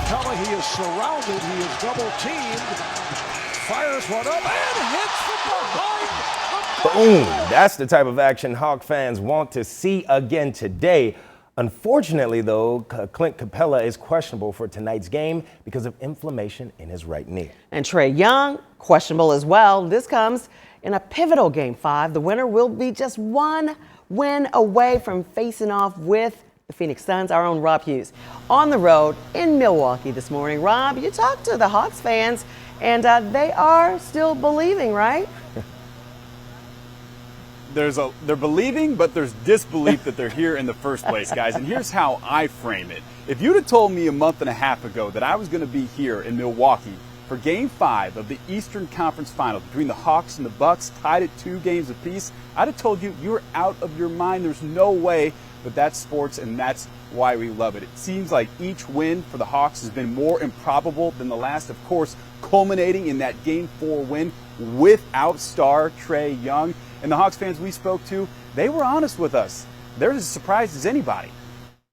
Capella, he is surrounded, he is double teamed, fires one up and hits from behind. Boom! That's the type of action Hawk fans want to see again today. Unfortunately, though, Clint Capella is questionable for tonight's game because of inflammation in his right knee. And Trae Young, questionable as well. This comes in a pivotal Game 5. The winner will be just one win away from facing off with the Phoenix Suns. Our own Rob Hughes on the road in Milwaukee this morning. Rob, you talked to the Hawks fans, and they are still believing, right? They're believing, but there's disbelief that they're here in the first place, guys. And here's how I frame it. If you'd have told me a month and a half ago that I was going to be here in Milwaukee for Game 5 of the Eastern Conference Finals between the Hawks and the Bucks, tied at 2 games apiece, I'd have told you you're out of your mind. There's no way, but that's sports, and that's why we love it. It seems like each win for the Hawks has been more improbable than the last, of course, culminating in that Game 4 win without star Trae Young. And the Hawks fans we spoke to, they were honest with us. They're as surprised as anybody.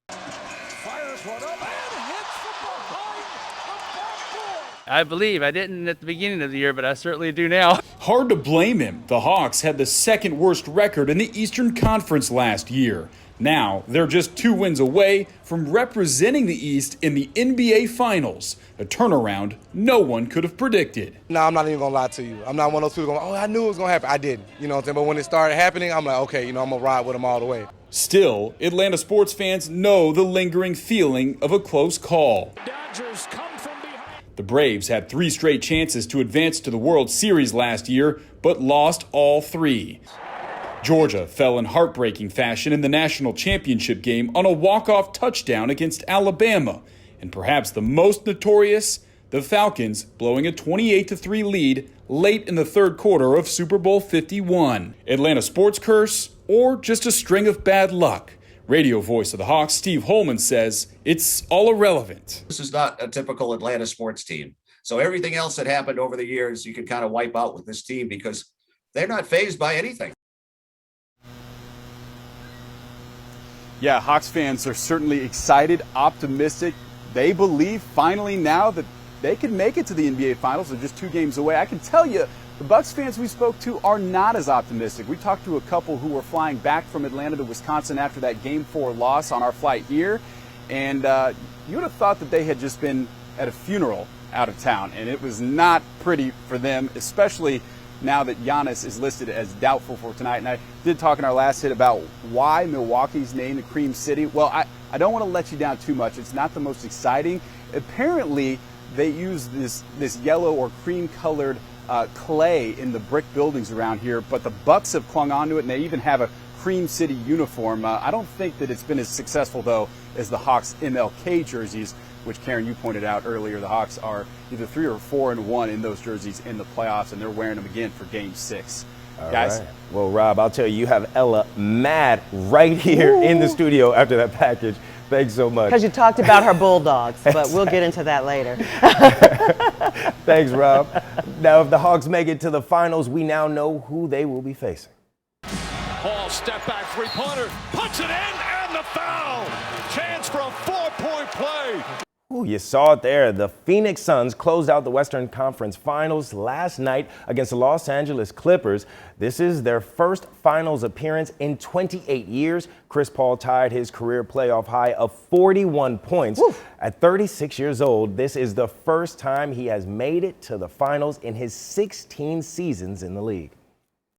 Fires one up and hits from behind the backboard. I believe. I didn't at the beginning of the year, but I certainly do now. Hard to blame him. The Hawks had the second worst record in the Eastern Conference last year. Now, they're just 2 wins away from representing the East in the NBA Finals, a turnaround no one could have predicted. No, I'm not even going to lie to you. I'm not one of those people going, oh, I knew it was going to happen. I didn't. You know what I'm saying? But when it started happening, I'm like, okay, I'm going to ride with them all the way. Still, Atlanta sports fans know the lingering feeling of a close call. Dodgers come from behind. The Braves had 3 straight chances to advance to the World Series last year, but lost all 3. Georgia fell in heartbreaking fashion in the national championship game on a walk-off touchdown against Alabama. And perhaps the most notorious, the Falcons blowing a 28-3 lead late in the third quarter of Super Bowl 51. Atlanta sports curse or just a string of bad luck? Radio voice of the Hawks, Steve Holman, says it's all irrelevant. This is not a typical Atlanta sports team. So everything else that happened over the years, you can kind of wipe out with this team because they're not fazed by anything. Yeah, Hawks fans are certainly excited, optimistic. They believe finally now that they can make it to the NBA Finals. They're just 2 games away. I can tell you, the Bucks fans we spoke to are not as optimistic. We talked to a couple who were flying back from Atlanta to Wisconsin after that Game 4 loss on our flight here. And you would have thought that they had just been at a funeral out of town. And it was not pretty for them, especially now that Giannis is listed as doubtful for tonight. And I did talk in our last hit about why Milwaukee's named the Cream City. Well, I don't want to let you down too much. It's not the most exciting. Apparently, they use this yellow or cream-colored clay in the brick buildings around here, but the Bucks have clung onto it, and they even have a Cream City uniform. I don't think that it's been as successful, though, as the Hawks MLK jerseys, which, Karen, you pointed out earlier. The Hawks are either 3 or 4-1 in those jerseys in the playoffs, and they're wearing them again for Game 6. All Guys? right. Well, Rob, I'll tell you, you have Ella mad right here in the studio after that package. Thanks so much. Because you talked about her Bulldogs, but we'll get into that later. Thanks, Rob. Now, if the Hawks make it to the finals, we now know who they will be facing. Hall step back 3-pointer, puts it in, and the foul. Chance for a 4-point play. Ooh, you saw it there. The Phoenix Suns closed out the Western Conference Finals last night against the Los Angeles Clippers. This is their first finals appearance in 28 years. Chris Paul tied his career playoff high of 41 points. Woo. At 36 years old, this is the first time he has made it to the finals in his 16 seasons in the league.